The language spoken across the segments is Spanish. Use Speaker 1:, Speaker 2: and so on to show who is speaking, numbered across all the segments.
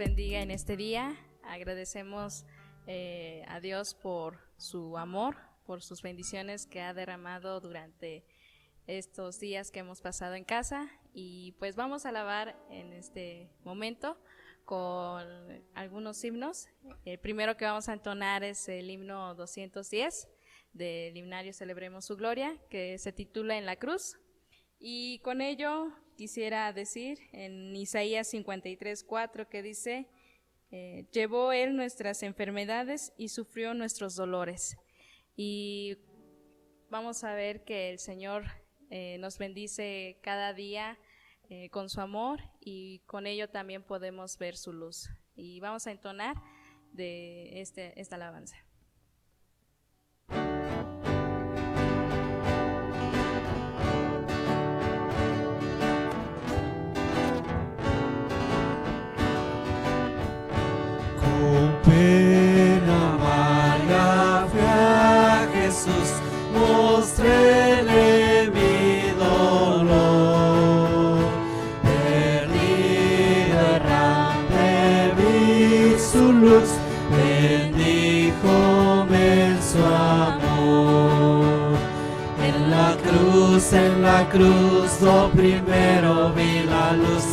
Speaker 1: bendiga en este día. Agradecemos a Dios por su amor, por sus bendiciones que ha derramado durante estos días que hemos pasado en casa. Y pues vamos a alabar en este momento con algunos himnos. El primero que vamos a entonar es el himno 210 del himnario Celebremos su Gloria, que se titula En la Cruz. Y con ello quisiera decir en Isaías 53:4 que dice: llevó él nuestras enfermedades y sufrió nuestros dolores. Y vamos a ver que el Señor nos bendice cada día con su amor, y con ello también podemos ver su luz. Y vamos a entonar de esta alabanza.
Speaker 2: Con pena amarga fui a Jesús, mostréle mi dolor. Perdido, errante, vi su luz, bendíjome en su amor. En la cruz, lo primero vi la luz,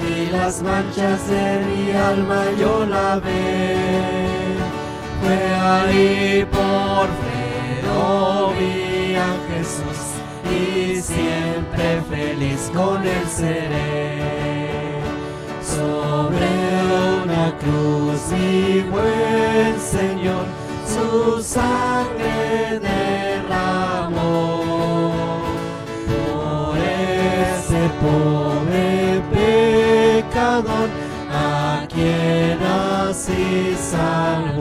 Speaker 2: y las manchas de mi alma yo lavé. Fue ahí por fe, lo vi a Jesús, y siempre feliz con él seré. Sobre una cruz mi buen Señor su sangre derramó. Por ese pobre pecador a quien así salvó.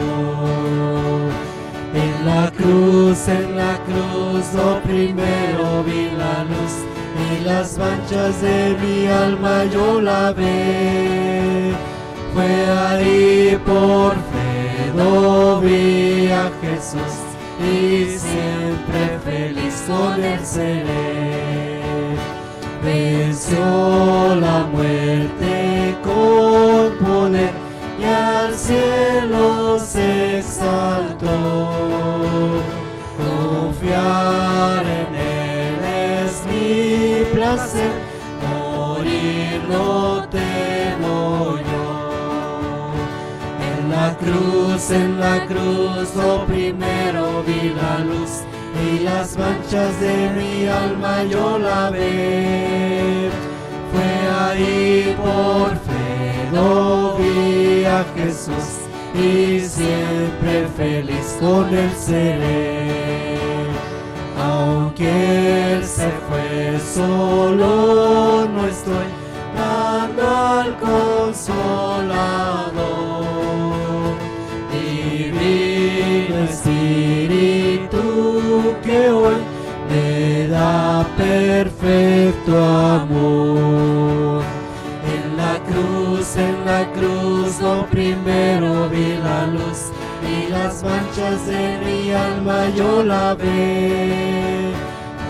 Speaker 2: En la cruz, lo primero vi la luz, y las manchas de mi alma yo lavé. Fue ahí por fe, lo vi a Jesús, y siempre feliz con él seré. Venció la muerte con poder, y al cielo se exaltó. Confiar en él es mi placer, morir no temo yo. En la cruz, lo primero vi la luz, y las manchas de mi alma yo lavé. Fue ahí por fe, lo vi a Jesús, y siempre feliz con él seré. Aunque él se fue, solo no estoy, dando al Consolador. Divino Espíritu que hoy me da perfecto amor. En la cruz, lo primero vi la luz, y las manchas de mi alma yo lavé.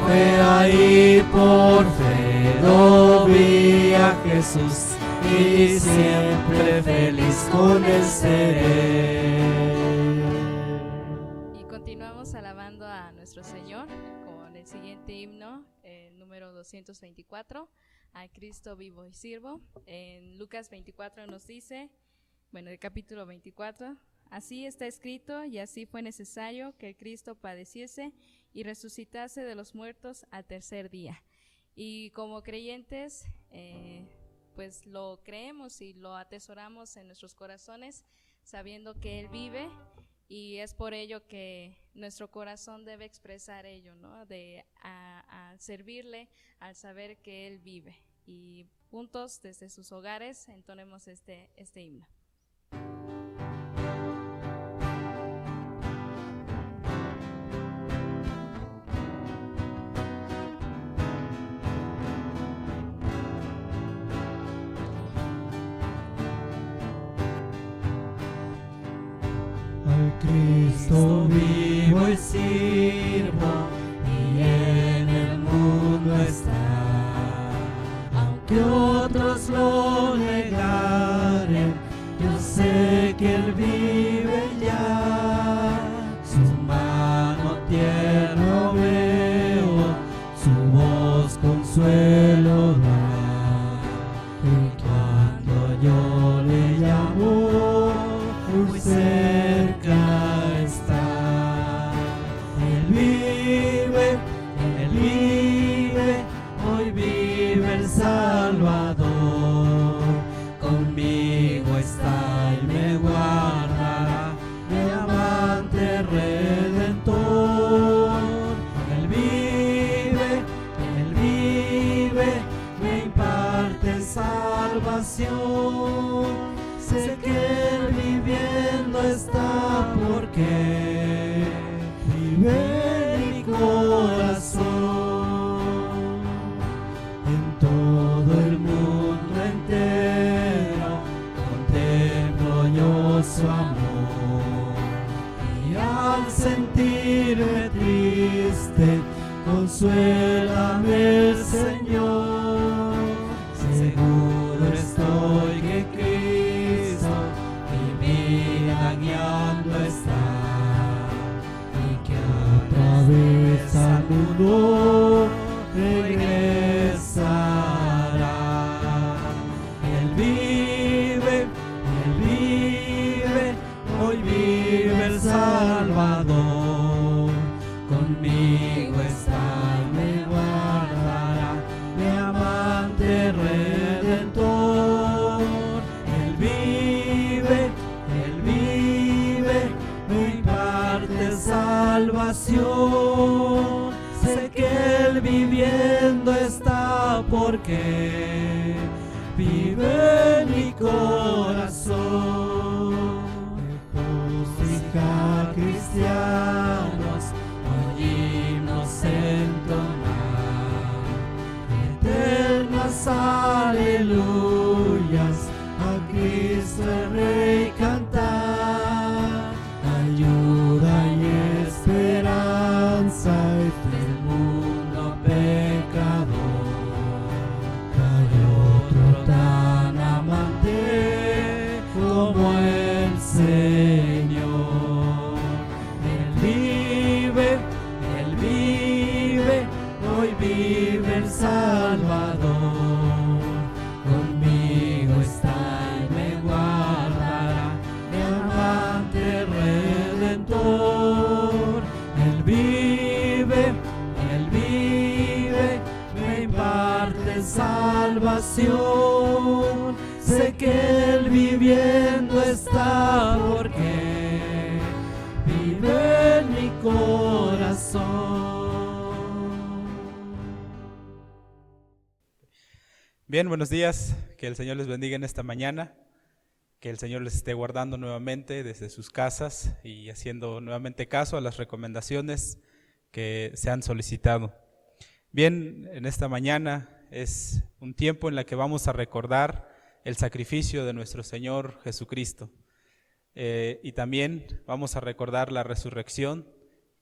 Speaker 2: Fue ahí por fe, lo vi a Jesús, y siempre feliz con él seré.
Speaker 1: Y continuamos alabando a nuestro Señor con el siguiente himno, el número 224, a Cristo vivo y sirvo. En Lucas 24 nos dice, el capítulo 24, así está escrito, y así fue necesario que el Cristo padeciese y resucitase de los muertos al tercer día. Y como creyentes, pues lo creemos y lo atesoramos en nuestros corazones, sabiendo que Él vive, y es por ello que nuestro corazón debe expresar ello, ¿no? A servirle al saber que Él vive. Y juntos desde sus hogares entonemos este himno.
Speaker 2: Cristo vivo y sirvo, y en el mundo está. Aunque otros lo negaren, yo porque vive en mi corazón. En todo el mundo entero contemplo yo su amor, y al sentirme triste, consuélame el Señor. Seguro estoy que Cristo mi vida guiando está, y que a través al mundo regresará. Él vive, hoy vive el Salvador. Conmigo está y me guardará, mi amante Redentor. Él vive, me imparte salvación. Sé que Él viviendo está porque vive en mi corazón. Música cristianos, oímos entonar eternas aleluyas, a Cristo el Rey cantar. Ayuda y esperanza del mundo pecador. Hay otro tan amante como el Señor. Él vive, hoy vive el Salvador. Conmigo está y me guardará, mi amante Redentor. Él vive, me imparte salvación. Sé que Él viviendo está porque vive en mi corazón.
Speaker 3: Bien, buenos días, que el Señor les bendiga en esta mañana, que el Señor les esté guardando nuevamente desde sus casas y haciendo nuevamente caso a las recomendaciones que se han solicitado. Bien, en esta mañana es un tiempo en el que vamos a recordar el sacrificio de nuestro Señor Jesucristo, y también vamos a recordar la resurrección,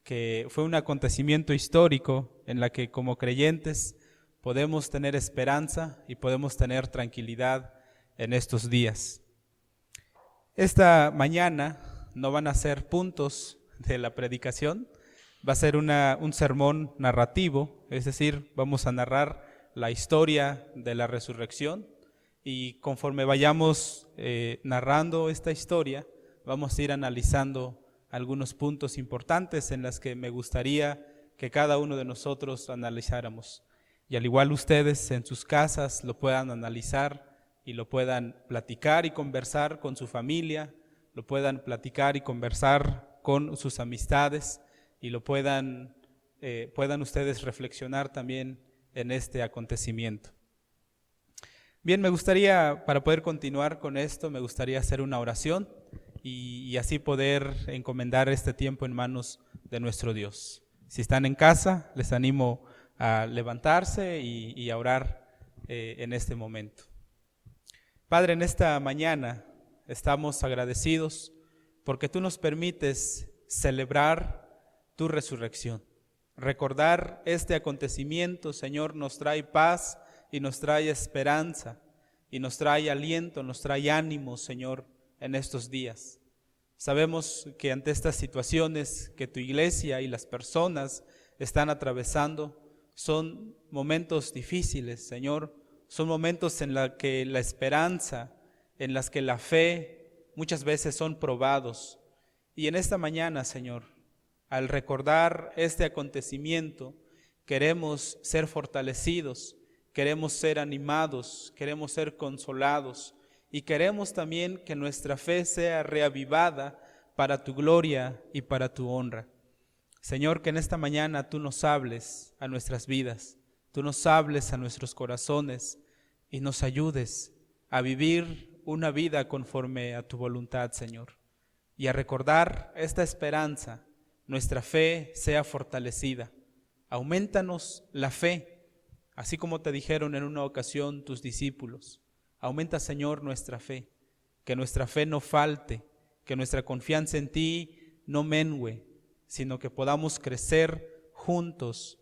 Speaker 3: que fue un acontecimiento histórico en la que como creyentes podemos tener esperanza y podemos tener tranquilidad en estos días. Esta mañana no van a ser puntos de la predicación, va a ser un sermón narrativo, es decir, vamos a narrar la historia de la resurrección, y conforme vayamos narrando esta historia, vamos a ir analizando algunos puntos importantes en los que me gustaría que cada uno de nosotros analizáramos. Y al igual ustedes en sus casas lo puedan analizar y lo puedan platicar y conversar con su familia, lo puedan platicar y conversar con sus amistades, y lo puedan ustedes reflexionar también en este acontecimiento. Bien, me gustaría, para poder continuar con esto, me gustaría hacer una oración y así poder encomendar este tiempo en manos de nuestro Dios. Si están en casa, les animo a levantarse y a orar en este momento. Padre, en esta mañana estamos agradecidos porque tú nos permites celebrar tu resurrección. Recordar este acontecimiento, Señor, nos trae paz y nos trae esperanza y nos trae aliento, nos trae ánimo, Señor, en estos días. Sabemos que ante estas situaciones que tu iglesia y las personas están atravesando, son momentos difíciles, Señor, son momentos en los que la esperanza, en las que la fe muchas veces son probados. Y en esta mañana, Señor, al recordar este acontecimiento, queremos ser fortalecidos, queremos ser animados, queremos ser consolados y queremos también que nuestra fe sea reavivada para tu gloria y para tu honra. Señor, que en esta mañana tú nos hables a nuestras vidas, tú nos hables a nuestros corazones y nos ayudes a vivir una vida conforme a tu voluntad, Señor. y a recordar esta esperanza, nuestra fe sea fortalecida. Aumentanos la fe, así como te dijeron en una ocasión tus discípulos. Aumenta, Señor, nuestra fe, que nuestra fe no falte, que nuestra confianza en ti no mengüe, sino que podamos crecer juntos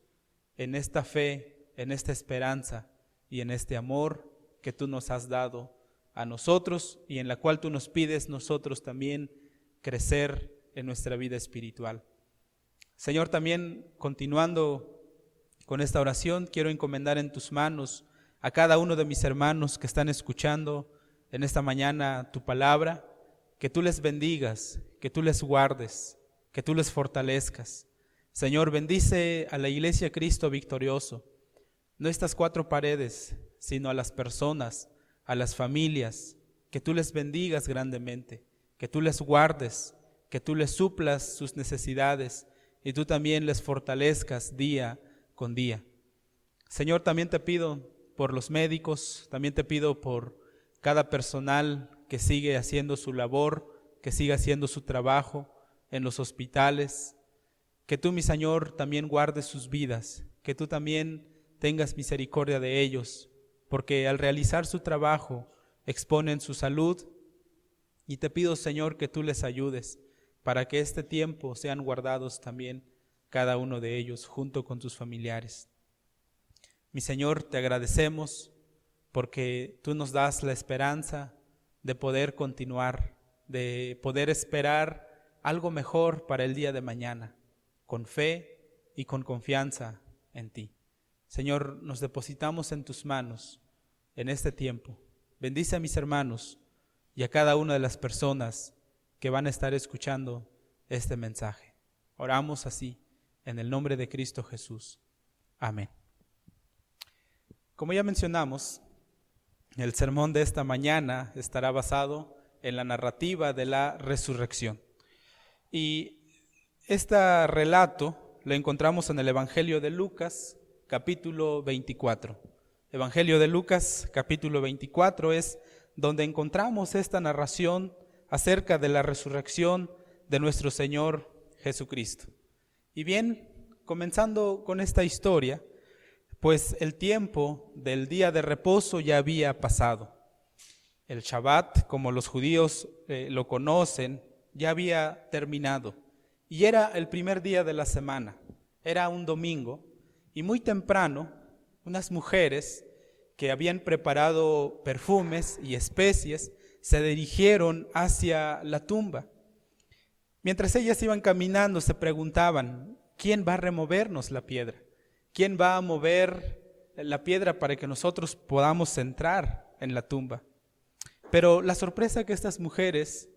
Speaker 3: en esta fe, en esta esperanza y en este amor que tú nos has dado a nosotros y en la cual tú nos pides nosotros también crecer en nuestra vida espiritual. Señor, también continuando con esta oración, quiero encomendar en tus manos a cada uno de mis hermanos que están escuchando en esta mañana tu palabra, que tú les bendigas, que tú les guardes, que tú les fortalezcas. Señor, bendice a la Iglesia Cristo Victorioso, no estas cuatro paredes, sino a las personas, a las familias, que tú les bendigas grandemente, que tú les guardes, que tú les suplas sus necesidades y tú también les fortalezcas día con día. Señor, también te pido por los médicos, también te pido por cada personal que sigue haciendo su labor, que sigue haciendo su trabajo en los hospitales, que tú, mi Señor, también guardes sus vidas, que tú también tengas misericordia de ellos, porque al realizar su trabajo exponen su salud y te pido, Señor, que tú les ayudes para que este tiempo sean guardados también cada uno de ellos junto con sus familiares. Mi Señor, te agradecemos porque tú nos das la esperanza de poder continuar, de poder esperar algo mejor para el día de mañana, con fe y con confianza en ti. Señor, nos depositamos en tus manos en este tiempo. Bendice a mis hermanos y a cada una de las personas que van a estar escuchando este mensaje. Oramos así, en el nombre de Cristo Jesús. Amén. Como ya mencionamos, el sermón de esta mañana estará basado en la narrativa de la resurrección. Y este relato lo encontramos en el Evangelio de Lucas, capítulo 24. Evangelio de Lucas, capítulo 24, es donde encontramos esta narración acerca de la resurrección de nuestro Señor Jesucristo. Y bien, comenzando con esta historia, pues el tiempo del día de reposo ya había pasado. El Shabbat, como los judíos lo conocen, ya había terminado. Y era el primer día de la semana, era un domingo, y muy temprano unas mujeres que habían preparado perfumes y especies se dirigieron hacia la tumba. Mientras ellas iban caminando se preguntaban, ¿quién va a removernos la piedra? ¿Quién va a mover la piedra para que nosotros podamos entrar en la tumba? Pero la sorpresa que estas mujeres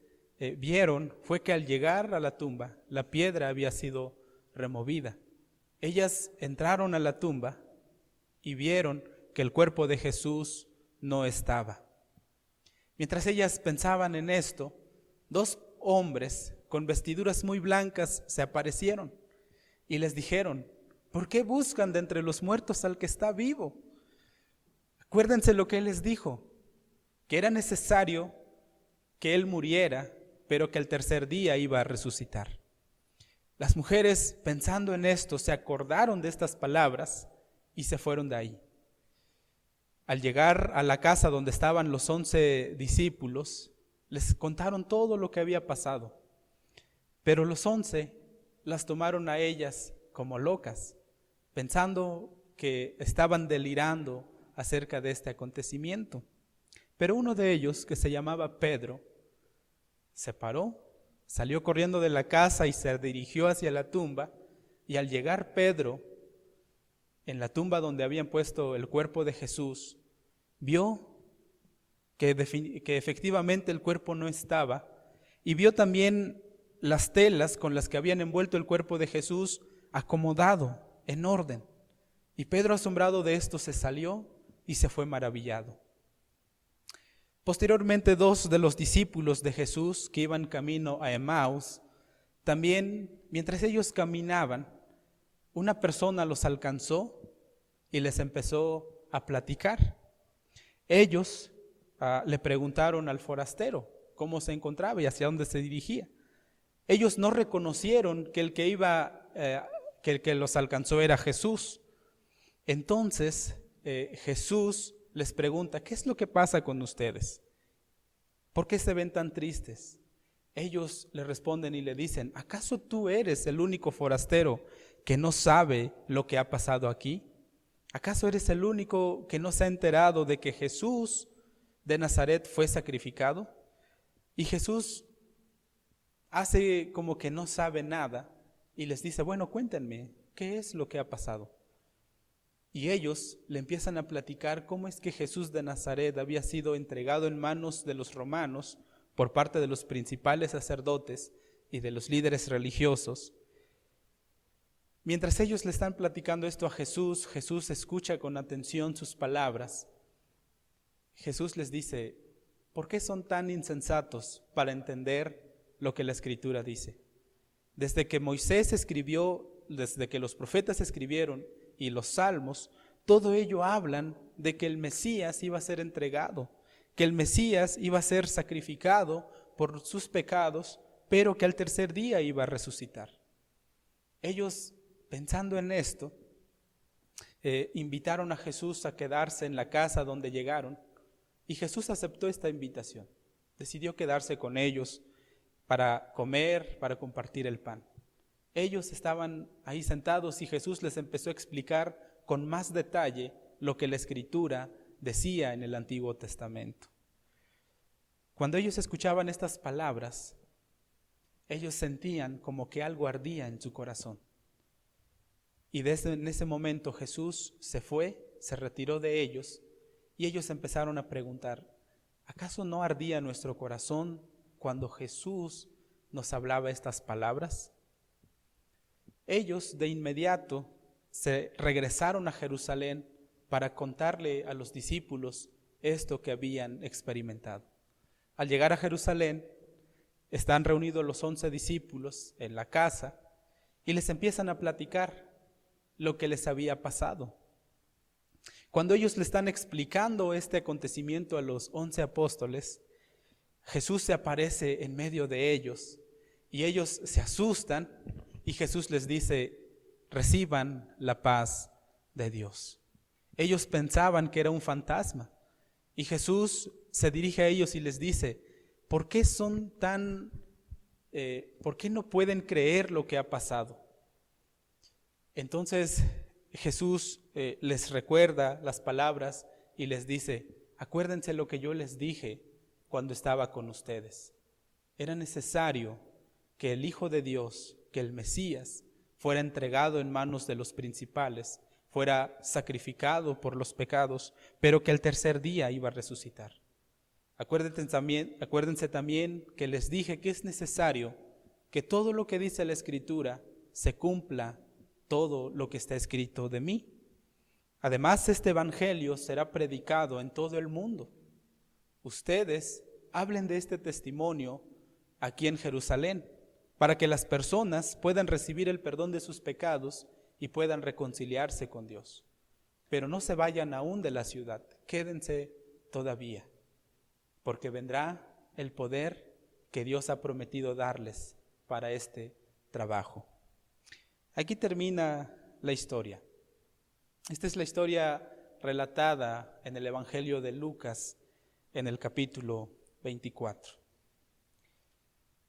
Speaker 3: vieron fue que al llegar a la tumba, la piedra había sido removida. Ellas entraron a la tumba y vieron que el cuerpo de Jesús no estaba. Mientras ellas pensaban en esto, dos hombres con vestiduras muy blancas se aparecieron y les dijeron, ¿por qué buscan de entre los muertos al que está vivo? Acuérdense lo que Él les dijo, que era necesario que Él muriera, pero que al tercer día iba a resucitar. Las mujeres, pensando en esto, se acordaron de estas palabras y se fueron de ahí. Al llegar a la casa donde estaban los 11 discípulos, les contaron todo lo que había pasado. Pero los 11 las tomaron a ellas como locas, pensando que estaban delirando acerca de este acontecimiento. Pero uno de ellos, que se llamaba Pedro, se paró, salió corriendo de la casa y se dirigió hacia la tumba. Y al llegar Pedro en la tumba donde habían puesto el cuerpo de Jesús, vio que efectivamente el cuerpo no estaba y vio también las telas con las que habían envuelto el cuerpo de Jesús acomodado en orden. Y Pedro, asombrado de esto, se salió y se fue maravillado. Posteriormente, dos de los discípulos de Jesús que iban camino a Emaús, también mientras ellos caminaban, una persona los alcanzó y les empezó a platicar. Ellos le preguntaron al forastero cómo se encontraba y hacia dónde se dirigía. Ellos no reconocieron que el que los alcanzó era Jesús. Entonces Jesús les pregunta: ¿qué es lo que pasa con ustedes? ¿Por qué se ven tan tristes? Ellos le responden y le dicen: ¿acaso tú eres el único forastero que no sabe lo que ha pasado aquí? ¿Acaso eres el único que no se ha enterado de que Jesús de Nazaret fue sacrificado? Y Jesús hace como que no sabe nada y les dice: bueno, cuéntenme, ¿qué es lo que ha pasado? Y ellos le empiezan a platicar cómo es que Jesús de Nazaret había sido entregado en manos de los romanos por parte de los principales sacerdotes y de los líderes religiosos. Mientras ellos le están platicando esto a Jesús, Jesús escucha con atención sus palabras. Jesús les dice: ¿por qué son tan insensatos para entender lo que la Escritura dice? Desde que Moisés escribió, desde que los profetas escribieron y los salmos, todo ello hablan de que el Mesías iba a ser entregado, que el Mesías iba a ser sacrificado por sus pecados, pero que al tercer día iba a resucitar. Ellos, pensando en esto, invitaron a Jesús a quedarse en la casa donde llegaron, y Jesús aceptó esta invitación. Decidió quedarse con ellos para comer, para compartir el pan. Ellos estaban ahí sentados y Jesús les empezó a explicar con más detalle lo que la Escritura decía en el Antiguo Testamento. Cuando ellos escuchaban estas palabras, ellos sentían como que algo ardía en su corazón. Y en ese momento Jesús se fue, se retiró de ellos, y ellos empezaron a preguntar: ¿acaso no ardía nuestro corazón cuando Jesús nos hablaba estas palabras? Ellos de inmediato se regresaron a Jerusalén para contarle a los discípulos esto que habían experimentado. Al llegar a Jerusalén, están reunidos los 11 discípulos en la casa y les empiezan a platicar lo que les había pasado. Cuando ellos le están explicando este acontecimiento a los 11 apóstoles, Jesús se aparece en medio de ellos y ellos se asustan y Jesús les dice: reciban la paz de Dios. Ellos pensaban que era un fantasma y Jesús se dirige a ellos y les dice: ¿por qué no pueden creer lo que ha pasado? Entonces Jesús les recuerda las palabras y les dice: acuérdense lo que yo les dije cuando estaba con ustedes. Era necesario que el Hijo de Dios, que el Mesías, fuera entregado en manos de los principales, fuera sacrificado por los pecados, pero que al tercer día iba a resucitar. Acuérdense también que les dije que es necesario que todo lo que dice la Escritura se cumpla, todo lo que está escrito de mí. Además, este evangelio será predicado en todo el mundo. Ustedes hablen de este testimonio aquí en Jerusalén, para que las personas puedan recibir el perdón de sus pecados y puedan reconciliarse con Dios. Pero no se vayan aún de la ciudad, quédense todavía, porque vendrá el poder que Dios ha prometido darles para este trabajo. Aquí termina la historia. Esta es la historia relatada en el Evangelio de Lucas en el capítulo 24.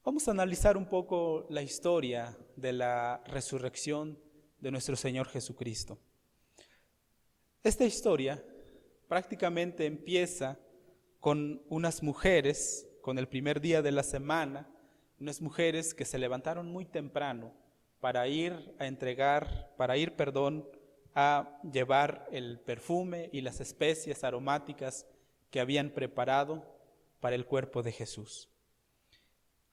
Speaker 3: Vamos a analizar un poco la historia de la resurrección de nuestro Señor Jesucristo. Esta historia prácticamente empieza con unas mujeres, con el primer día de la semana, unas mujeres que se levantaron muy temprano para ir a llevar el perfume y las especias aromáticas que habían preparado para el cuerpo de Jesús.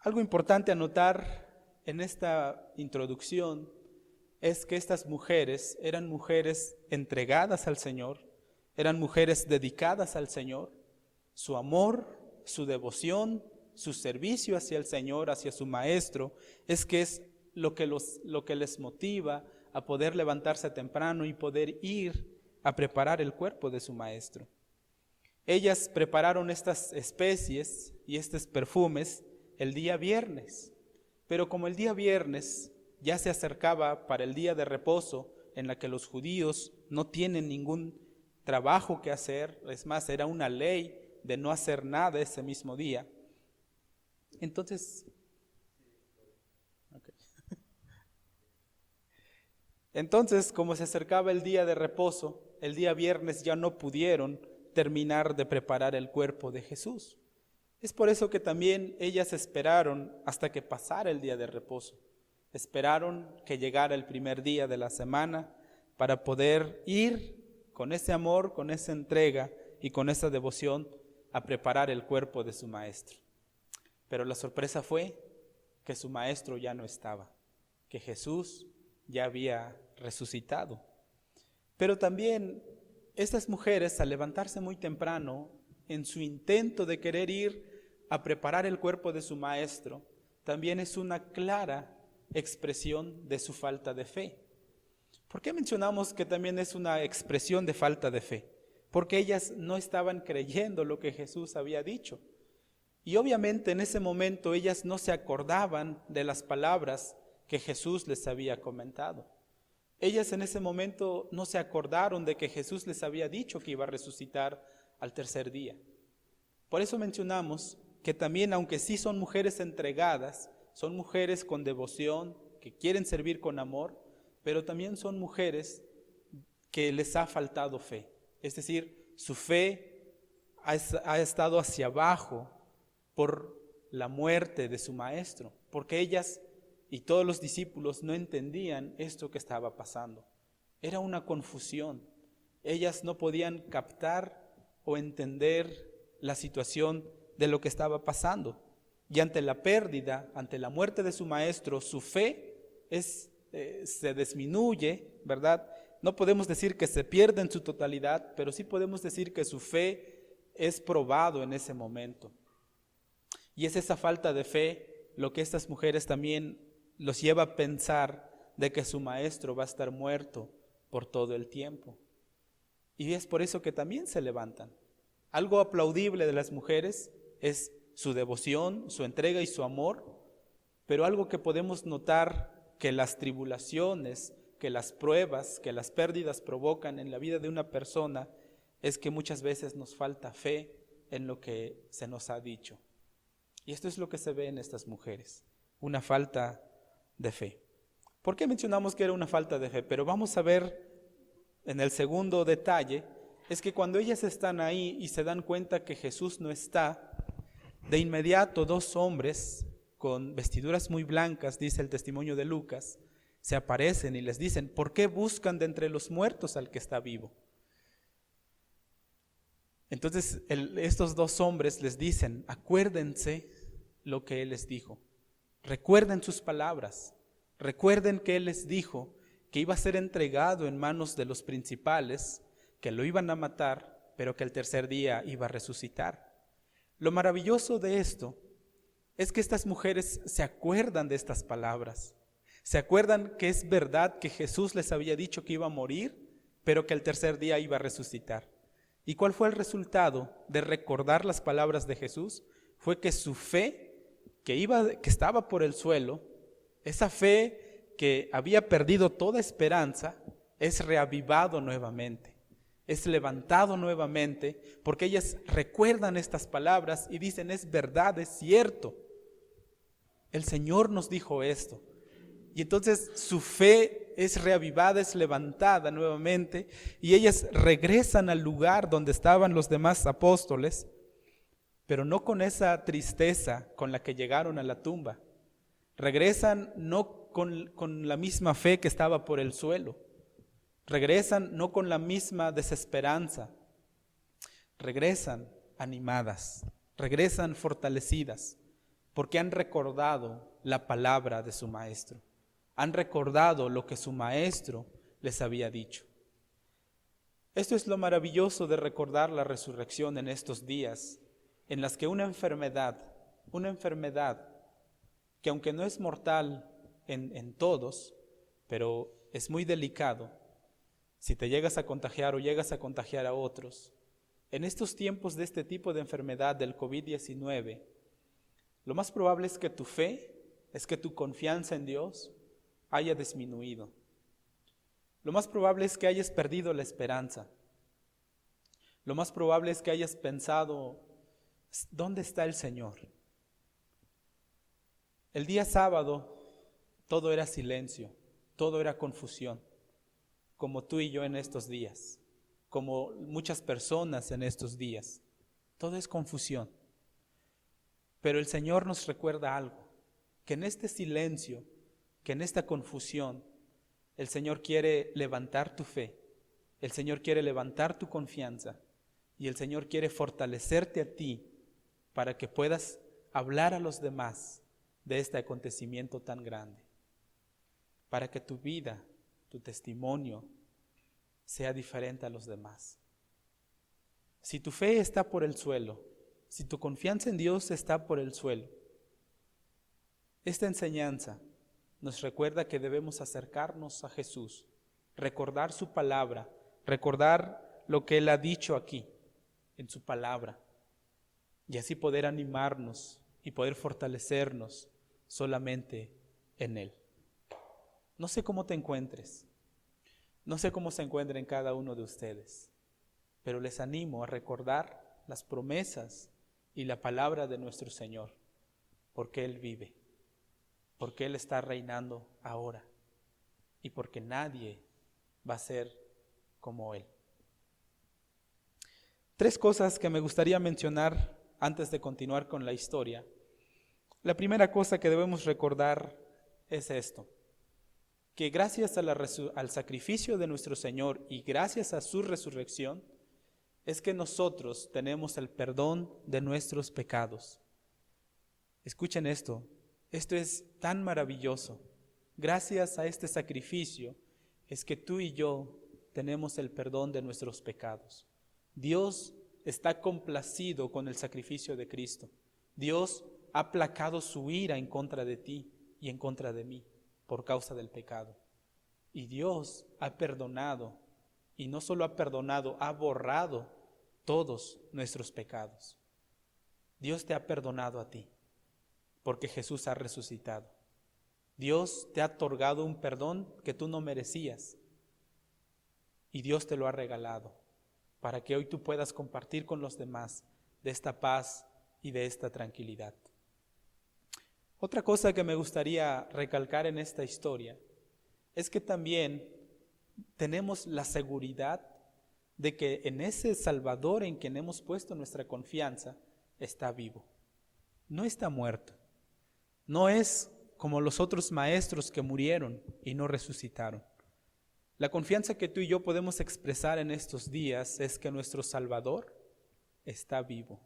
Speaker 3: Algo importante a notar en esta introducción es que estas mujeres eran mujeres entregadas al Señor, eran mujeres dedicadas al Señor. Su amor, su devoción, su servicio hacia el Señor, hacia su Maestro, es lo que les motiva a poder levantarse temprano y poder ir a preparar el cuerpo de su Maestro. Ellas prepararon estas especies y estos perfumes el día viernes. Pero como el día viernes ya se acercaba para el día de reposo, en la que los judíos no tienen ningún trabajo que hacer, es más, era una ley de no hacer nada ese mismo día. Entonces, como se acercaba el día de reposo, el día viernes ya no pudieron terminar de preparar el cuerpo de Jesús. Es por eso que también ellas esperaron hasta que pasara el día de reposo. Esperaron que llegara el primer día de la semana para poder ir con ese amor, con esa entrega y con esa devoción a preparar el cuerpo de su maestro. Pero la sorpresa fue que su maestro ya no estaba, que Jesús ya había resucitado. Pero también estas mujeres, al levantarse muy temprano, en su intento de querer ir a preparar el cuerpo de su maestro, también es una clara expresión de su falta de fe. ¿Por qué mencionamos que también es una expresión de falta de fe? Porque ellas no estaban creyendo lo que Jesús había dicho. Y obviamente en ese momento ellas no se acordaban de las palabras que Jesús les había comentado. Ellas en ese momento no se acordaron de que Jesús les había dicho que iba a resucitar al tercer día. Por eso mencionamos que también, aunque sí son mujeres entregadas, son mujeres con devoción, que quieren servir con amor, pero también son mujeres que les ha faltado fe. Es decir, su fe ha estado hacia abajo por la muerte de su maestro, porque ellas y todos los discípulos no entendían esto que estaba pasando. Era una confusión. Ellas no podían captar o entender la situación de lo que estaba pasando. Y ante la pérdida, ante la muerte de su maestro, su fe se disminuye, ¿verdad? No podemos decir que se pierde en su totalidad, pero sí podemos decir que su fe es probado en ese momento. Y es esa falta de fe lo que estas mujeres también los lleva a pensar de que su maestro va a estar muerto por todo el tiempo. Y es por eso que también se levantan. Algo aplaudible de las mujeres es su devoción, su entrega y su amor, pero algo que podemos notar que las tribulaciones, que las pruebas, que las pérdidas provocan en la vida de una persona es que muchas veces nos falta fe en lo que se nos ha dicho. Y esto es lo que se ve en estas mujeres, una falta de fe. ¿Por qué mencionamos que era una falta de fe? Pero vamos a ver en el segundo detalle, es que cuando ellas están ahí y se dan cuenta que Jesús no está, de inmediato dos hombres con vestiduras muy blancas, dice el testimonio de Lucas, se aparecen y les dicen: ¿por qué buscan de entre los muertos al que está vivo? Entonces estos dos hombres les dicen: acuérdense lo que Él les dijo, recuerden sus palabras, recuerden que Él les dijo que iba a ser entregado en manos de los principales, que lo iban a matar, pero que el tercer día iba a resucitar. Lo maravilloso de esto es que estas mujeres se acuerdan de estas palabras, se acuerdan que es verdad que Jesús les había dicho que iba a morir, pero que el tercer día iba a resucitar. ¿Y cuál fue el resultado de recordar las palabras de Jesús? Fue que su fe, que estaba por el suelo, esa fe que había perdido toda esperanza, es reavivado nuevamente. Es levantado nuevamente, porque ellas recuerdan estas palabras y dicen: es verdad, es cierto, el Señor nos dijo esto. Y entonces su fe es reavivada, es levantada nuevamente, y ellas regresan al lugar donde estaban los demás apóstoles, pero no con esa tristeza con la que llegaron a la tumba. Regresan no con la misma fe que estaba por el suelo. Regresan no con la misma desesperanza, regresan animadas, regresan fortalecidas, porque han recordado la palabra de su maestro, han recordado lo que su maestro les había dicho. Esto es lo maravilloso de recordar la resurrección en estos días, en las que una enfermedad que aunque no es mortal en todos, pero es muy delicado, si te llegas a contagiar o llegas a contagiar a otros, en estos tiempos de este tipo de enfermedad del COVID-19, lo más probable es que tu fe es que tu confianza en Dios haya disminuido. Lo más probable es que hayas perdido la esperanza. Lo más probable es que hayas pensado, ¿dónde está el Señor? El día sábado todo era silencio, todo era confusión, como tú y yo en estos días, como muchas personas en estos días. Todo es confusión. Pero el Señor nos recuerda algo, que en este silencio, que en esta confusión, el Señor quiere levantar tu fe, el Señor quiere levantar tu confianza y el Señor quiere fortalecerte a ti para que puedas hablar a los demás de este acontecimiento tan grande, para que tu vida, tu testimonio sea diferente a los demás. Si tu fe está por el suelo, si tu confianza en Dios está por el suelo, esta enseñanza nos recuerda que debemos acercarnos a Jesús, recordar su palabra, recordar lo que Él ha dicho aquí, en su palabra, y así poder animarnos y poder fortalecernos solamente en Él. No sé cómo te encuentres, no sé cómo se encuentren cada uno de ustedes, pero les animo a recordar las promesas y la palabra de nuestro Señor, porque Él vive, porque Él está reinando ahora y porque nadie va a ser como Él. 3 cosas que me gustaría mencionar antes de continuar con la historia. La primera cosa que debemos recordar es esto, que gracias al sacrificio de nuestro Señor y gracias a su resurrección, es que nosotros tenemos el perdón de nuestros pecados. Escuchen esto es tan maravilloso. Gracias a este sacrificio es que tú y yo tenemos el perdón de nuestros pecados. Dios está complacido con el sacrificio de Cristo. Dios ha aplacado su ira en contra de ti y en contra de mí por causa del pecado. Y Dios ha perdonado, y no solo ha perdonado, ha borrado todos nuestros pecados. Dios te ha perdonado a ti, porque Jesús ha resucitado. Dios te ha otorgado un perdón que tú no merecías, y Dios te lo ha regalado, para que hoy tú puedas compartir con los demás de esta paz y de esta tranquilidad. Otra cosa que me gustaría recalcar en esta historia es que también tenemos la seguridad de que en ese Salvador en quien hemos puesto nuestra confianza está vivo, no está muerto. No es como los otros maestros que murieron y no resucitaron. La confianza que tú y yo podemos expresar en estos días es que nuestro Salvador está vivo.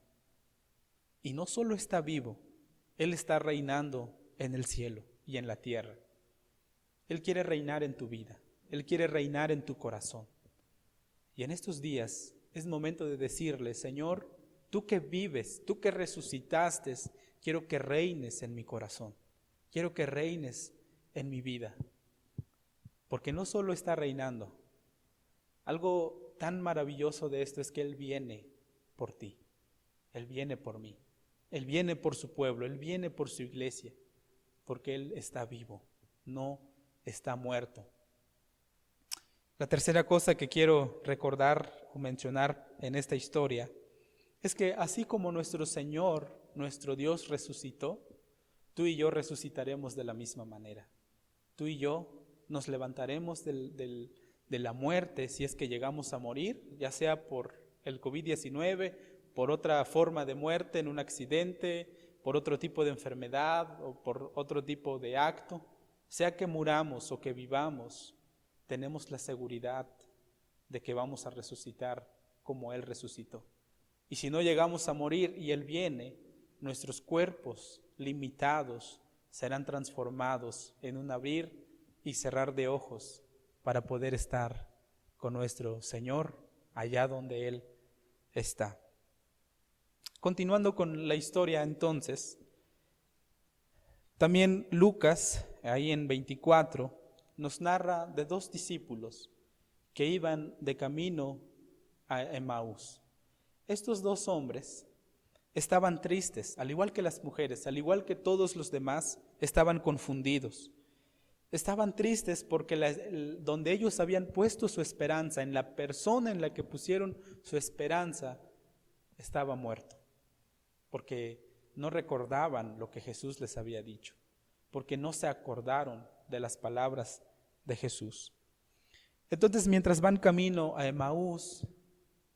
Speaker 3: Y no solo está vivo, Él está reinando en el cielo y en la tierra. Él quiere reinar en tu vida, Él quiere reinar en tu corazón. Y en estos días es momento de decirle, Señor, tú que vives, tú que resucitaste, quiero que reines en mi corazón, quiero que reines en mi vida. Porque no solo está reinando, algo tan maravilloso de esto es que Él viene por ti, Él viene por mí, Él viene por su pueblo, Él viene por su iglesia, porque Él está vivo, no está muerto. La tercera cosa que quiero recordar o mencionar en esta historia es que así como nuestro Señor, nuestro Dios resucitó, tú y yo resucitaremos de la misma manera. Tú y yo nos levantaremos de la muerte si es que llegamos a morir, ya sea por el COVID-19, por otra forma de muerte en un accidente, por otro tipo de enfermedad o por otro tipo de acto. Sea que muramos o que vivamos, tenemos la seguridad de que vamos a resucitar como Él resucitó. Y si no llegamos a morir y Él viene, nuestros cuerpos limitados serán transformados en un abrir y cerrar de ojos para poder estar con nuestro Señor allá donde Él está. Continuando con la historia entonces, también Lucas, ahí en 24, nos narra de 2 discípulos que iban de camino a Emaús. Estos 2 hombres estaban tristes, al igual que las mujeres, al igual que todos los demás estaban confundidos. Estaban tristes porque donde ellos habían puesto su esperanza, en la persona en la que pusieron su esperanza, estaba muerto. Porque no recordaban lo que Jesús les había dicho, porque no se acordaron de las palabras de Jesús. Entonces, mientras van camino a Emaús,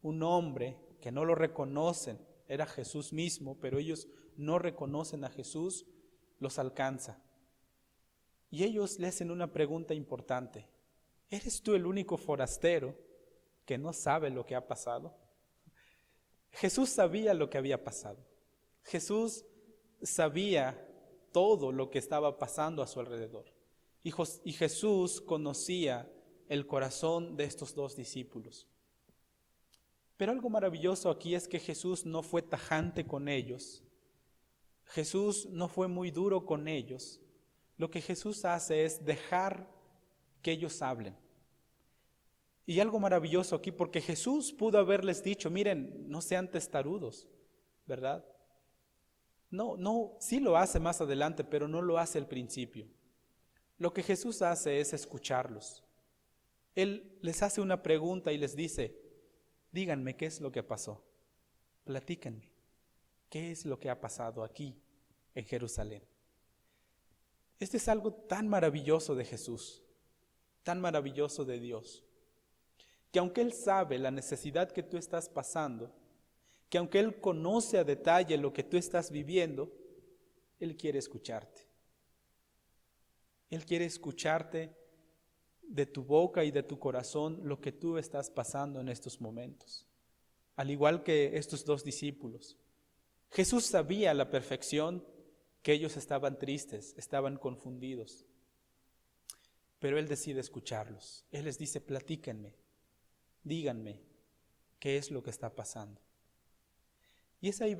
Speaker 3: un hombre que no lo reconocen, era Jesús mismo, pero ellos no reconocen a Jesús, los alcanza. Y ellos le hacen una pregunta importante: ¿eres tú el único forastero que no sabe lo que ha pasado? Jesús sabía lo que había pasado. Jesús sabía todo lo que estaba pasando a su alrededor. Y Jesús conocía el corazón de estos dos discípulos. Pero algo maravilloso aquí es que Jesús no fue tajante con ellos. Jesús no fue muy duro con ellos. Lo que Jesús hace es dejar que ellos hablen. Y algo maravilloso aquí, porque Jesús pudo haberles dicho: miren, no sean testarudos, ¿verdad? No, sí lo hace más adelante, pero no lo hace al principio. Lo que Jesús hace es escucharlos. Él les hace una pregunta y les dice: díganme qué es lo que pasó, platíquenme, qué es lo que ha pasado aquí en Jerusalén. Este es algo tan maravilloso de Jesús, tan maravilloso de Dios, que aunque Él sabe la necesidad que tú estás pasando, que aunque Él conoce a detalle lo que tú estás viviendo, Él quiere escucharte. Él quiere escucharte de tu boca y de tu corazón lo que tú estás pasando en estos momentos. Al igual que estos dos discípulos, Jesús sabía a la perfección que ellos estaban tristes, estaban confundidos, pero Él decide escucharlos. Él les dice: platíquenme, díganme qué es lo que está pasando. Y es ahí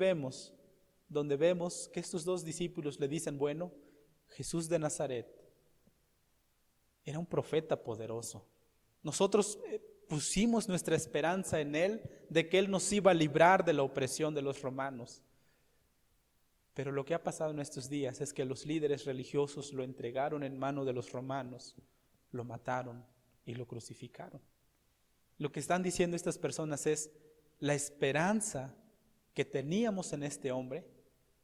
Speaker 3: donde vemos que estos dos discípulos le dicen: bueno, Jesús de Nazaret era un profeta poderoso. Nosotros pusimos nuestra esperanza en Él, de que Él nos iba a librar de la opresión de los romanos. Pero lo que ha pasado en estos días es que los líderes religiosos lo entregaron en mano de los romanos, lo mataron y lo crucificaron. Lo que están diciendo estas personas es: la esperanza que teníamos en este hombre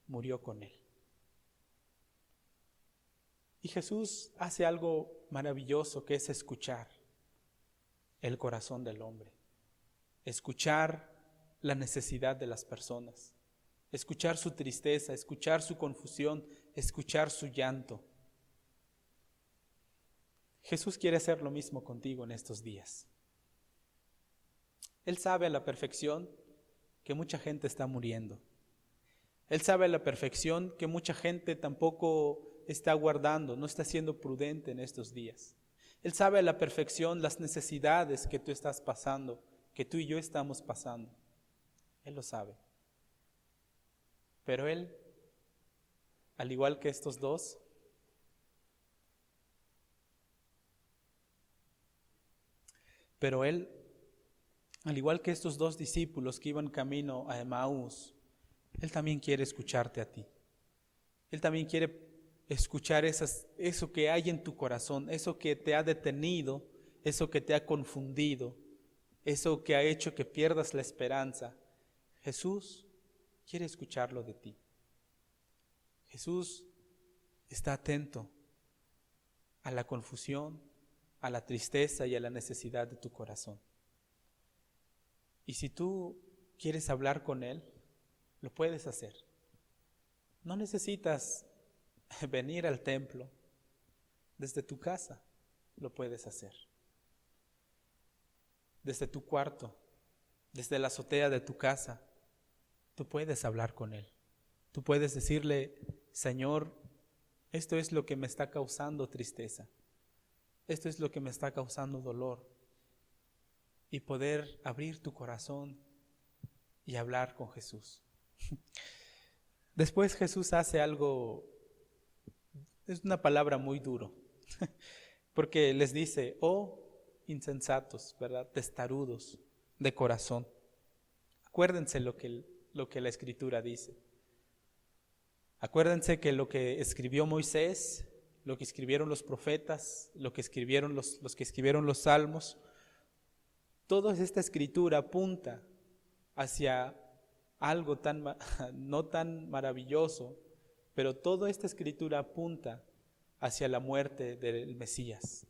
Speaker 3: murió con él. Y Jesús hace algo maravilloso, que es escuchar el corazón del hombre, escuchar la necesidad de las personas, escuchar su tristeza, escuchar su confusión, escuchar su llanto. Jesús quiere hacer lo mismo contigo en estos días. Él sabe a la perfección que mucha gente está muriendo. Él sabe a la perfección que mucha gente tampoco está guardando, no está siendo prudente en estos días. Él sabe a la perfección las necesidades que tú estás pasando, que tú y yo estamos pasando. Él lo sabe. Pero Él, al igual que estos dos, al igual que estos dos discípulos que iban camino a Emaús, Él también quiere escucharte a ti. Él también quiere escuchar eso que hay en tu corazón, eso que te ha detenido, eso que te ha confundido, eso que ha hecho que pierdas la esperanza. Jesús quiere escucharlo de ti. Jesús está atento a la confusión, a la tristeza y a la necesidad de tu corazón. Y si tú quieres hablar con Él, lo puedes hacer. No necesitas venir al templo. Desde tu casa lo puedes hacer. Desde tu cuarto, desde la azotea de tu casa, tú puedes hablar con Él. Tú puedes decirle: Señor, esto es lo que me está causando tristeza. Esto es lo que me está causando dolor. Y poder abrir tu corazón y hablar con Jesús. Después Jesús hace algo, es una palabra muy duro, porque les dice: oh insensatos, ¿verdad? Testarudos de corazón. Acuérdense lo que la Escritura dice. Acuérdense que lo que escribió Moisés, lo que escribieron los profetas, lo que escribieron los que escribieron los salmos, toda esta escritura apunta hacia algo no tan maravilloso, pero toda esta escritura apunta hacia la muerte del Mesías.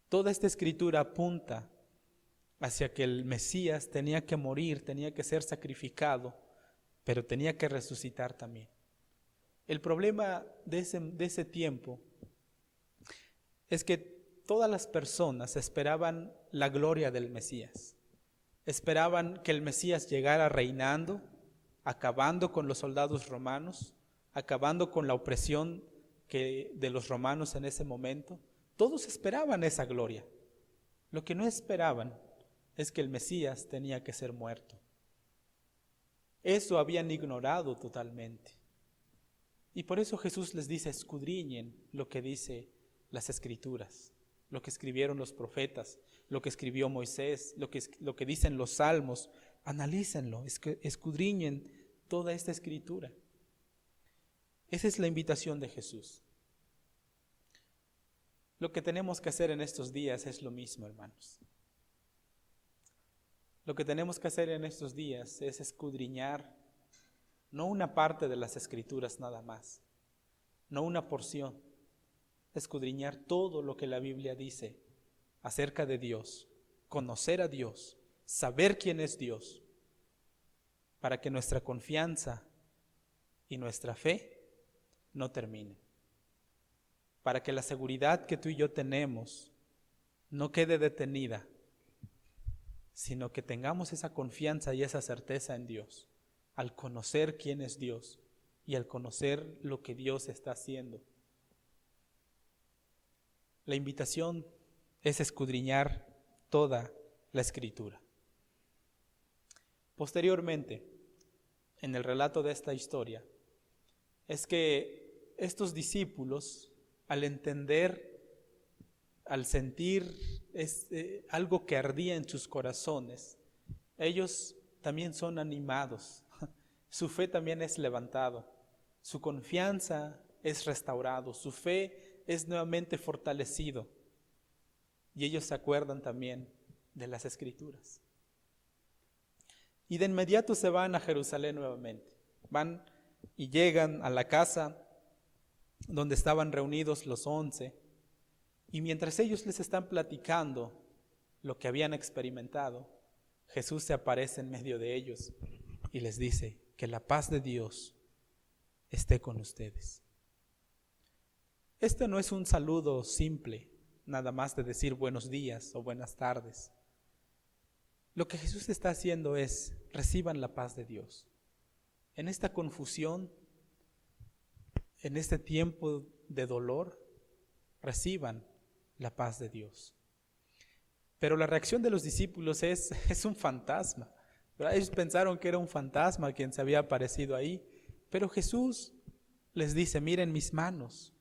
Speaker 3: Toda esta escritura apunta hacia que el Mesías tenía que morir, tenía que ser sacrificado, pero tenía que resucitar también. El problema de ese tiempo es que todas las personas esperaban la gloria del Mesías. Esperaban que el Mesías llegara reinando, acabando con los soldados romanos, acabando con la opresión de los romanos en ese momento. Todos esperaban esa gloria. Lo que no esperaban es que el Mesías tenía que ser muerto. Eso habían ignorado totalmente. Y por eso Jesús les dice: escudriñen lo que dice las Escrituras, lo que escribieron los profetas, lo que escribió Moisés, lo que dicen los salmos. Analícenlo, escudriñen toda esta Escritura. Esa es la invitación de Jesús. Lo que tenemos que hacer en estos días es lo mismo, hermanos. Lo que tenemos que hacer en estos días es escudriñar no una parte de las Escrituras nada más, no una porción, escudriñar todo lo que la Biblia dice acerca de Dios, conocer a Dios, saber quién es Dios, para que nuestra confianza y nuestra fe no terminen, para que la seguridad que tú y yo tenemos no quede detenida, sino que tengamos esa confianza y esa certeza en Dios, al conocer quién es Dios y al conocer lo que Dios está haciendo. La invitación es escudriñar toda la Escritura. Posteriormente, en el relato de esta historia, es que estos discípulos, al entender, al sentir algo que ardía en sus corazones, ellos también son animados. Su fe también es levantado, su confianza es restaurado, su fe es nuevamente fortalecido, y ellos se acuerdan también de las Escrituras. Y de inmediato se van a Jerusalén nuevamente, van y llegan a la casa donde estaban reunidos los 11, y mientras ellos les están platicando lo que habían experimentado, Jesús se aparece en medio de ellos y les dice: que la paz de Dios esté con ustedes. Este no es un saludo simple, nada más de decir buenos días o buenas tardes. Lo que Jesús está haciendo es: reciban la paz de Dios. En esta confusión, en este tiempo de dolor, reciban la paz de Dios. Pero la reacción de los discípulos es un fantasma, ¿verdad? Ellos pensaron que era un fantasma quien se había aparecido ahí, pero Jesús les dice: miren mis manos,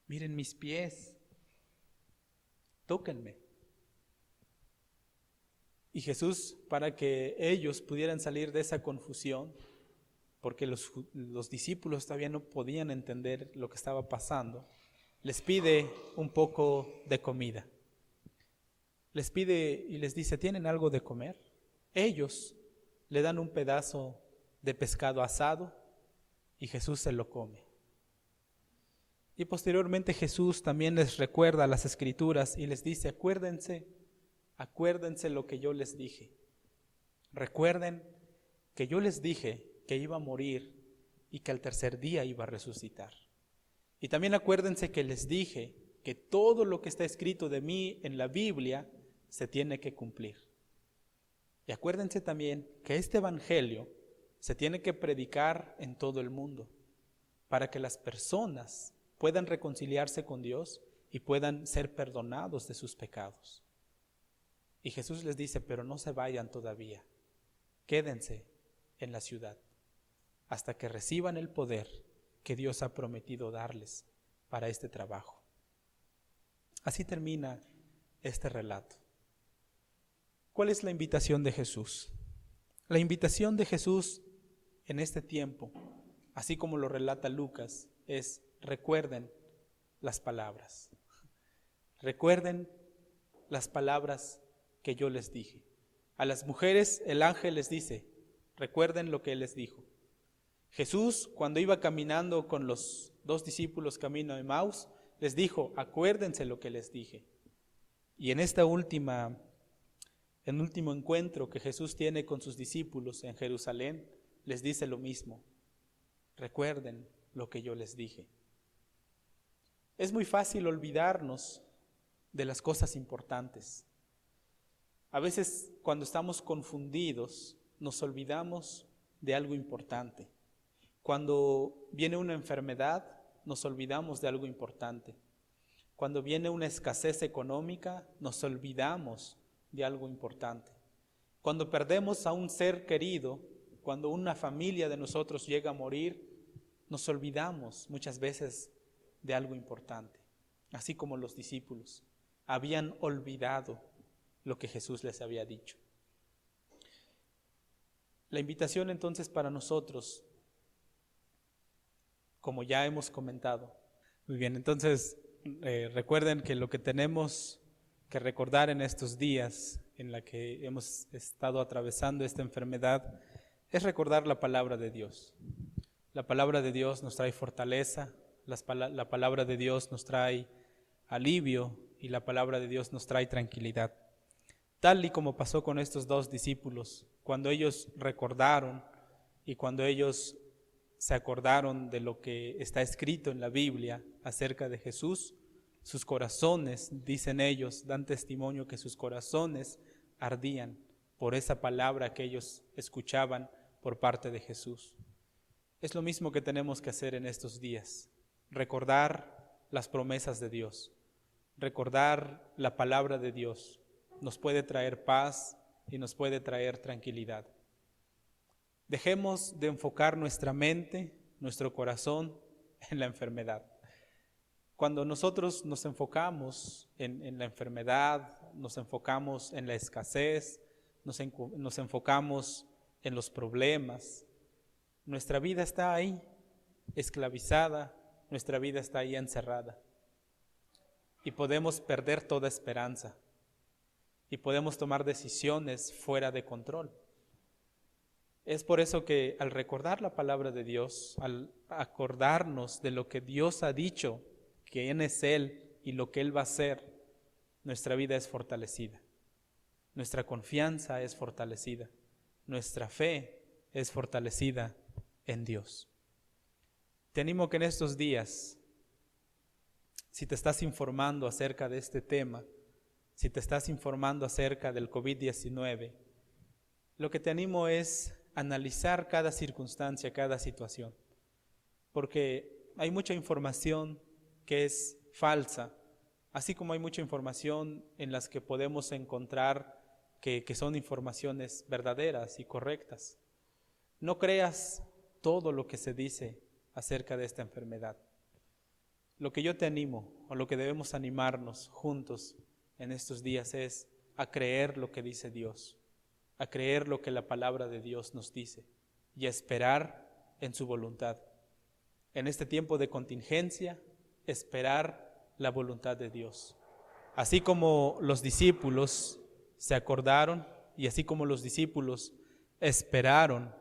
Speaker 3: miren mis pies, tóquenme. Y Jesús, para que ellos pudieran salir de esa confusión, porque los discípulos todavía no podían entender lo que estaba pasando, les pide un poco de comida. Les pide y les dice: ¿tienen algo de comer? Ellos le dan un pedazo de pescado asado y Jesús se lo come. Y posteriormente Jesús también les recuerda las Escrituras y les dice: acuérdense lo que yo les dije. Recuerden que yo les dije que iba a morir y que al tercer día iba a resucitar. Y también acuérdense que les dije que todo lo que está escrito de mí en la Biblia se tiene que cumplir. Y acuérdense también que este evangelio se tiene que predicar en todo el mundo para que las personas puedan reconciliarse con Dios y puedan ser perdonados de sus pecados. Y Jesús les dice: pero no se vayan todavía, quédense en la ciudad hasta que reciban el poder que Dios ha prometido darles para este trabajo. Así termina este relato. ¿Cuál es la invitación de Jesús? La invitación de Jesús en este tiempo así como lo relata Lucas, es recuerden las palabras. Recuerden las palabras que yo les dije. A las mujeres el ángel les dice, recuerden lo que él les dijo. Jesús, cuando iba caminando con los 2 discípulos camino a Emaús, les dijo, acuérdense lo que les dije. Y en esta último encuentro que Jesús tiene con sus discípulos en Jerusalén, les dice lo mismo. Recuerden lo que yo les dije. Es muy fácil olvidarnos de las cosas importantes. A veces cuando estamos confundidos nos olvidamos de algo importante. Cuando viene una enfermedad nos olvidamos de algo importante. Cuando viene una escasez económica nos olvidamos de algo importante. Cuando perdemos a un ser querido, cuando una familia de nosotros llega a morir, nos olvidamos muchas veces de algo importante, así como los discípulos habían olvidado lo que Jesús les había dicho. La invitación entonces para nosotros, como ya hemos comentado. Muy bien, entonces recuerden que lo que tenemos que recordar en estos días en la que hemos estado atravesando esta enfermedad es recordar la palabra de Dios. La palabra de Dios nos trae fortaleza, la palabra de Dios nos trae alivio y la palabra de Dios nos trae tranquilidad. Tal y como pasó con estos 2 discípulos, cuando ellos recordaron y cuando ellos se acordaron de lo que está escrito en la Biblia acerca de Jesús, sus corazones, dicen ellos, dan testimonio que sus corazones ardían por esa palabra que ellos escuchaban por parte de Jesús. Es lo mismo que tenemos que hacer en estos días, recordar las promesas de Dios, recordar la palabra de Dios. Nos puede traer paz y nos puede traer tranquilidad. Dejemos de enfocar nuestra mente, nuestro corazón en la enfermedad. Cuando nosotros nos enfocamos en la enfermedad, nos enfocamos en la escasez, nos enfocamos en los problemas, nuestra vida está ahí esclavizada, nuestra vida está ahí encerrada. Y podemos perder toda esperanza. Y podemos tomar decisiones fuera de control. Es por eso que al recordar la palabra de Dios, al acordarnos de lo que Dios ha dicho, quién es Él y lo que Él va a hacer, nuestra vida es fortalecida. Nuestra confianza es fortalecida. Nuestra fe es fortalecida en Dios. Te animo que en estos días, si te estás informando acerca de este tema, si te estás informando acerca del COVID-19, lo que te animo es analizar cada circunstancia, cada situación, porque hay mucha información que es falsa, así como hay mucha información en las que podemos encontrar que son informaciones verdaderas y correctas. No creas todo lo que se dice acerca de esta enfermedad. Lo que yo te animo, o lo que debemos animarnos juntos en estos días es a creer lo que dice Dios, a creer lo que la palabra de Dios nos dice y a esperar en su voluntad. En este tiempo de contingencia, esperar la voluntad de Dios. Así como los discípulos se acordaron y así como los discípulos esperaron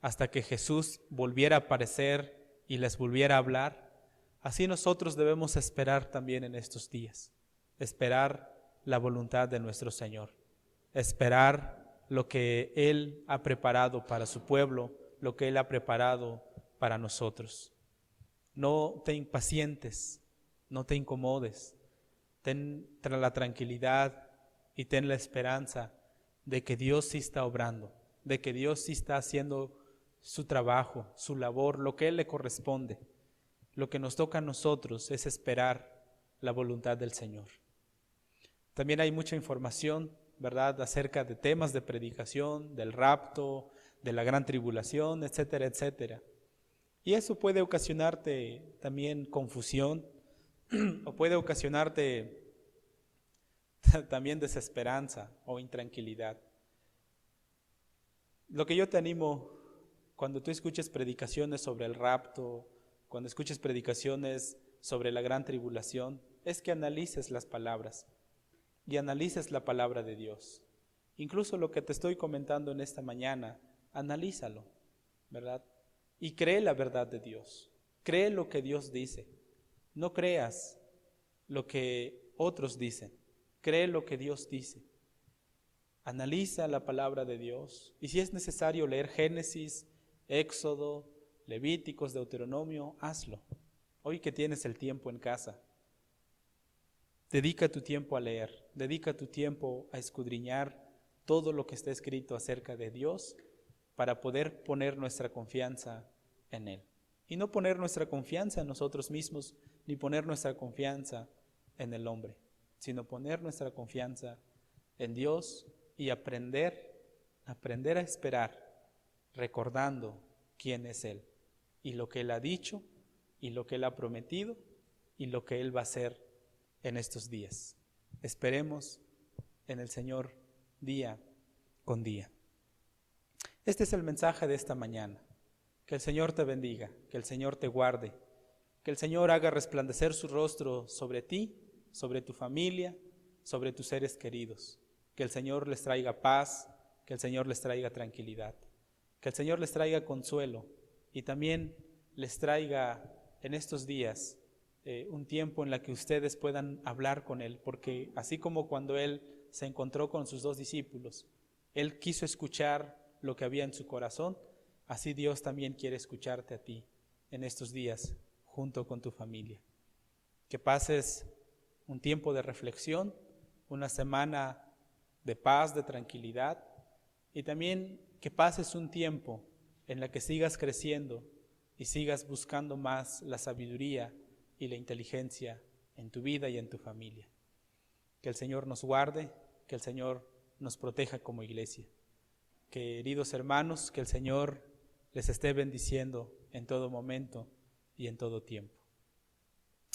Speaker 3: hasta que Jesús volviera a aparecer y les volviera a hablar, así nosotros debemos esperar también en estos días. Esperar la voluntad de nuestro Señor, esperar lo que Él ha preparado para su pueblo, lo que Él ha preparado para nosotros. No te impacientes, no te incomodes, ten la tranquilidad y ten la esperanza de que Dios sí está obrando, de que Dios sí está haciendo su trabajo, su labor, lo que Él le corresponde. Lo que nos toca a nosotros es esperar la voluntad del Señor. También hay mucha información, ¿verdad?, acerca de temas de predicación, del rapto, de la gran tribulación, etcétera, etcétera. Y eso puede ocasionarte también confusión o puede ocasionarte también desesperanza o intranquilidad. Lo que yo te animo cuando tú escuches predicaciones sobre el rapto, cuando escuches predicaciones sobre la gran tribulación, es que analices las palabras y analices la palabra de Dios. Incluso lo que te estoy comentando en esta mañana, analízalo, ¿verdad? Y cree la verdad de Dios, cree lo que Dios dice, no creas lo que otros dicen, cree lo que Dios dice. Analiza la palabra de Dios y si es necesario leer Génesis, Éxodo, Levíticos, Deuteronomio, hazlo. Hoy que tienes el tiempo en casa, dedica tu tiempo a leer, dedica tu tiempo a escudriñar todo lo que está escrito acerca de Dios para poder poner nuestra confianza en Él. Y no poner nuestra confianza en nosotros mismos, ni poner nuestra confianza en el hombre, sino poner nuestra confianza en Dios y aprender a esperar, recordando quién es Él y lo que Él ha dicho y lo que Él ha prometido y lo que Él va a hacer en estos días. Esperemos en el Señor día con día. Este es el mensaje de esta mañana. Que el Señor te bendiga, que el Señor te guarde, que el Señor haga resplandecer su rostro sobre ti, sobre tu familia, sobre tus seres queridos. Que el Señor les traiga paz, que el Señor les traiga tranquilidad, que el Señor les traiga consuelo y también les traiga en estos días un tiempo en el que ustedes puedan hablar con Él, porque así como cuando Él se encontró con sus 2 discípulos, Él quiso escuchar lo que había en su corazón, así Dios también quiere escucharte a ti en estos días junto con tu familia. Que pases un tiempo de reflexión, una semana de paz, de tranquilidad y también que pases un tiempo en la que sigas creciendo y sigas buscando más la sabiduría y la inteligencia en tu vida y en tu familia. Que el Señor nos guarde, que el Señor nos proteja como iglesia. Queridos hermanos, que el Señor les esté bendiciendo en todo momento y en todo tiempo.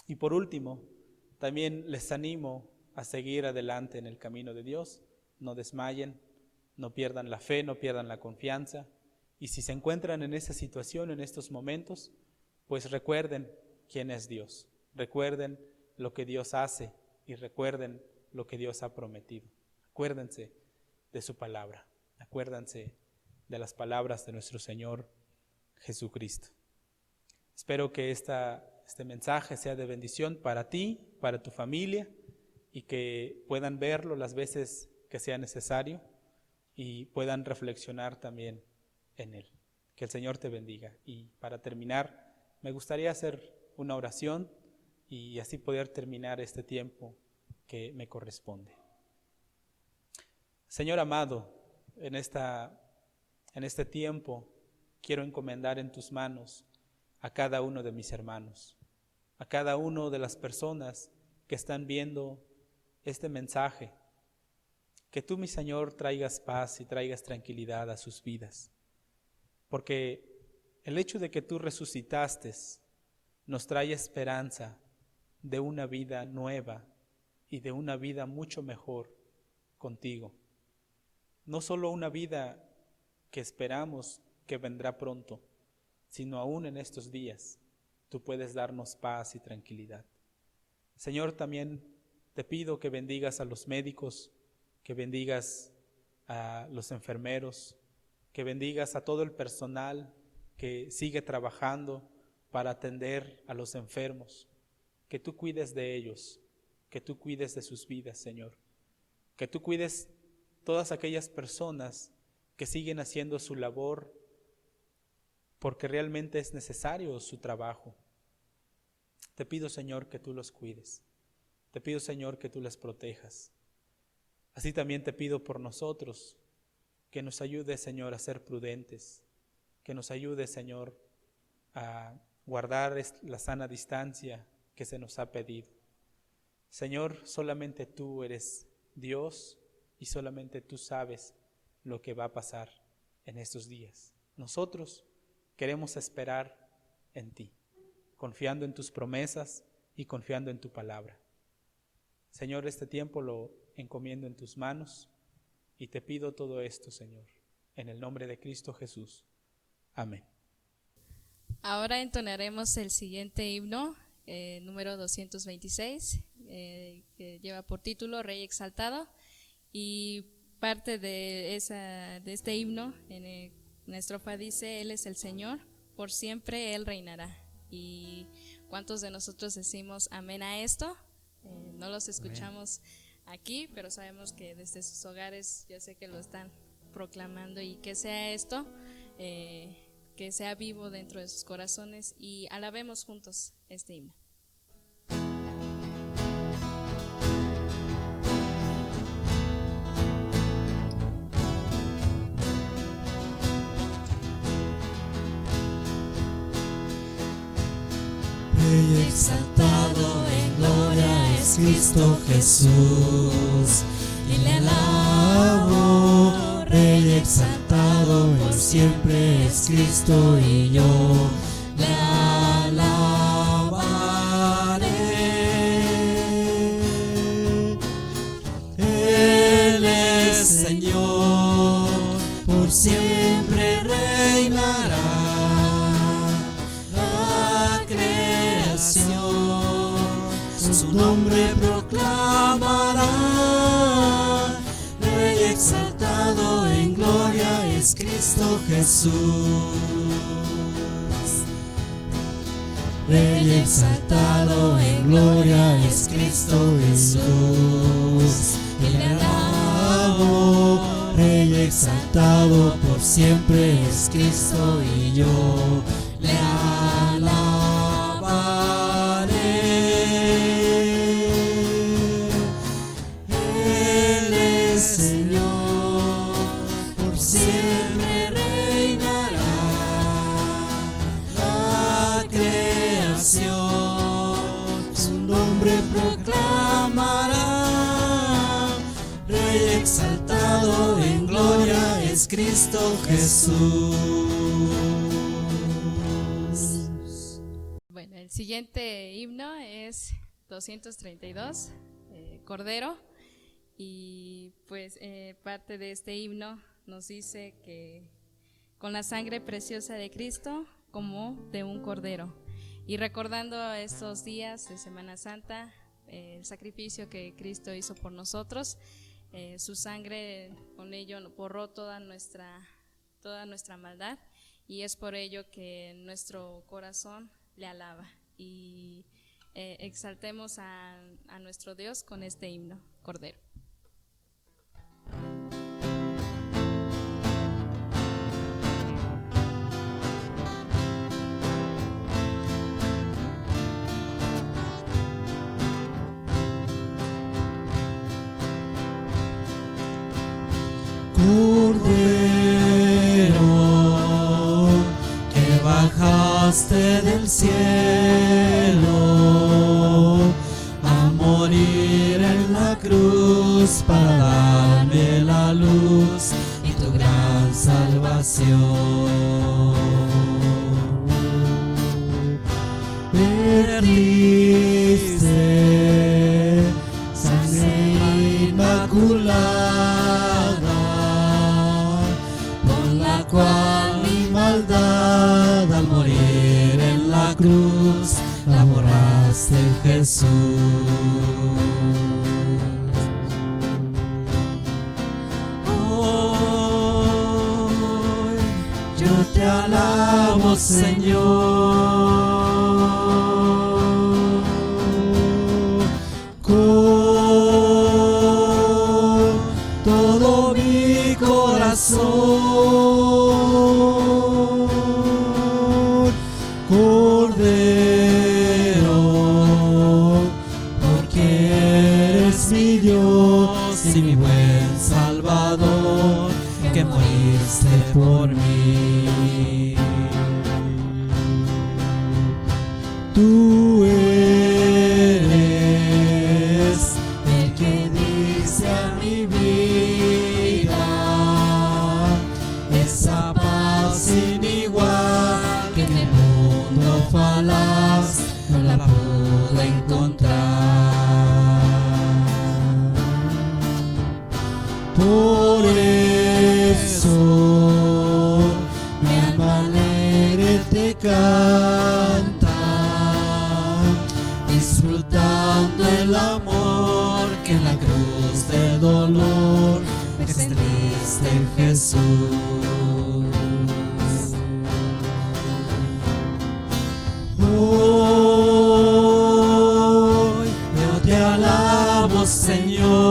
Speaker 3: Y por último, también les animo a seguir adelante en el camino de Dios. No desmayen, no pierdan la fe, no pierdan la confianza. Y si se encuentran en esa situación, en estos momentos, pues recuerden quién es Dios. Recuerden lo que Dios hace y recuerden lo que Dios ha prometido. Acuérdense de su palabra. Acuérdense de las palabras de nuestro Señor Jesucristo. Espero que este mensaje sea de bendición para ti, para tu familia, y que puedan verlo las veces que sea necesario y puedan reflexionar también en él. Que el Señor te bendiga. Y para terminar, me gustaría hacer una oración y así poder terminar este tiempo que me corresponde. Señor amado, en este tiempo quiero encomendar en tus manos a cada uno de mis hermanos, a cada uno de las personas que están viendo este mensaje. Que tú, mi Señor, traigas paz y traigas tranquilidad a sus vidas, porque el hecho de que tú resucitaste nos trae esperanza de una vida nueva y de una vida mucho mejor contigo. No solo una vida que esperamos que vendrá pronto, sino aún en estos días tú puedes darnos paz y tranquilidad. Señor, también te pido que bendigas a los médicos, que bendigas a los enfermeros, que bendigas a todo el personal que sigue trabajando para atender a los enfermos, que tú cuides de ellos, que tú cuides de sus vidas, Señor, que tú cuides todas aquellas personas que siguen haciendo su labor porque realmente es necesario su trabajo. Te pido, Señor, que tú los cuides. Te pido, Señor, que tú les protejas. Así también te pido por nosotros, que nos ayudes, Señor, a ser prudentes, que nos ayudes, Señor, a guardar la sana distancia que se nos ha pedido. Señor, solamente tú eres Dios y solamente tú sabes lo que va a pasar en estos días. Nosotros queremos esperar en ti, confiando en tus promesas y confiando en tu palabra. Señor, este tiempo lo encomiendo en tus manos y te pido todo esto, Señor, en el nombre de Cristo Jesús. Amén.
Speaker 1: Ahora entonaremos el siguiente himno, número 226, que lleva por título Rey Exaltado, y parte de este himno, en la estrofa dice: Él es el Señor, por siempre Él reinará. ¿Y cuántos de nosotros decimos amén a esto? No los escuchamos aquí, pero sabemos que desde sus hogares yo sé que lo están proclamando, y que sea esto, que sea vivo dentro de sus corazones, y alabemos juntos este himno.
Speaker 2: Rey exaltado en gloria es Cristo Jesús, y le alabo. Rey exaltado por siempre es Cristo, y yo le alabaré. Él es Señor, por siempre reinará. Su nombre proclamará. Rey exaltado en gloria es Cristo Jesús. Rey exaltado en gloria es Cristo Jesús. Y le alabo. Rey exaltado por siempre es Cristo, y yo le alabaré. Señor, por siempre reinará. La creación su nombre proclamará. Rey exaltado en gloria es Cristo Jesús.
Speaker 1: Bueno, el siguiente himno es 232, Cordero. Y pues parte de este himno nos dice que con la sangre preciosa de Cristo como de un cordero. Y recordando estos días de Semana Santa, el sacrificio que Cristo hizo por nosotros, su sangre con ello borró toda nuestra maldad, y es por ello que nuestro corazón le alaba. Y exaltemos a nuestro Dios con este himno, Cordero.
Speaker 2: Cordero, que bajaste del cielo a morir en la cruz para darme la luz y tu gran salvación. Perdiste sangre inmaculada, por la cual mi maldad al morir en la cruz la borraste, Jesús. Hoy yo te alabo, Señor, con todo mi corazón. Cordero, porque eres mi Dios y mi buen Salvador, que moriste por mí. Tú eres el que dice a mi vida esa paz sin igual que en el mundo falaz no la pude encontrar. Por eso mi alma que en la cruz del dolor me extendiste, Jesús. Hoy yo te alabo, Señor,